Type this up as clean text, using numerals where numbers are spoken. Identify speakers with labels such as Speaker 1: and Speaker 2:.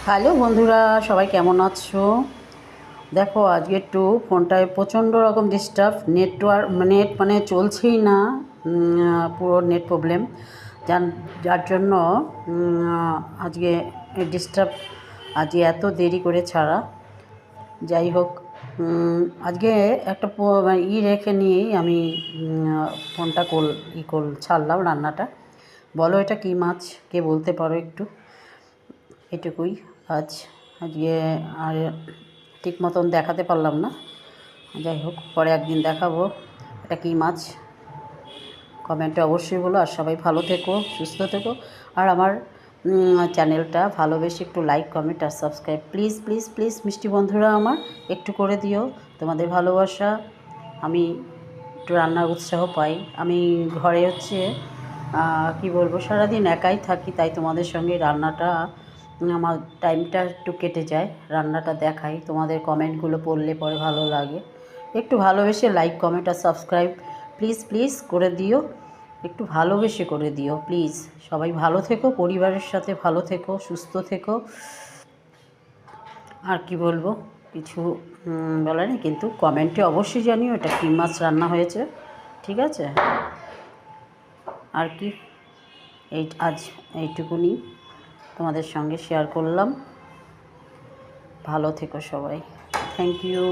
Speaker 1: Hello বন্ধুরা, সবাই কেমন আছো? দেখো আজকে একটু ফোনটায় প্রচণ্ড রকম ডিস্টার্ব, নেট মানে চলছেই না। পুরো নেট প্রবলেম, যার জন্য আজকে ডিস্টার্ব, আজকে এত দেরি করে ছাড়া। যাই হোক, আজকে একটা মানে রেখে নিয়েই আমি ফোনটা ছাড়লাম রান্নাটা। বলো এটা কী মাছ, কে বলতে পারো একটু? এটুকুই আজকে আর ঠিক মতন দেখাতে পারলাম না। যাই হোক, পরে একদিন দেখাবো এটা কী মাছ। কমেন্টে অবশ্যই বলো, আর সবাই ভালো থেকো, সুস্থ থেকো। আর আমার চ্যানেলটা ভালোবেসে একটু লাইক, কমেন্ট আর সাবস্ক্রাইব প্লিজ প্লিজ প্লিজ মিষ্টি বন্ধুরা আমার একটু করে দিও। তোমাদের ভালোবাসা আমি একটু রান্নার উৎসাহ পাই। আমি ঘরে কি বলবো, সারাদিন একাই থাকি, তাই তোমাদের সঙ্গে রান্নাটা আমার টাইমটা একটু কেটে যায়। রান্নাটা দেখাই, তোমাদের কমেন্টগুলো পড়লে পরে ভালো লাগে। একটু ভালোবেসে লাইক, কমেন্ট আর সাবস্ক্রাইব প্লিজ প্লিজ করে দিও, একটু ভালোবেসে করে দিও প্লিজ। সবাই ভালো থেকো, পরিবারের সাথে ভালো থেকো, সুস্থ থেকো। আর কি বলবো, কিছু বলার নেই, কিন্তু কমেন্টে অবশ্যই জানিও এটা কী মাছ রান্না হয়েছে, ঠিক আছে? আর কি, আজ এইটুকুনি তোমাদের সঙ্গে শেয়ার করলাম। ভালো থেকো সবাই, থ্যাংক ইউ।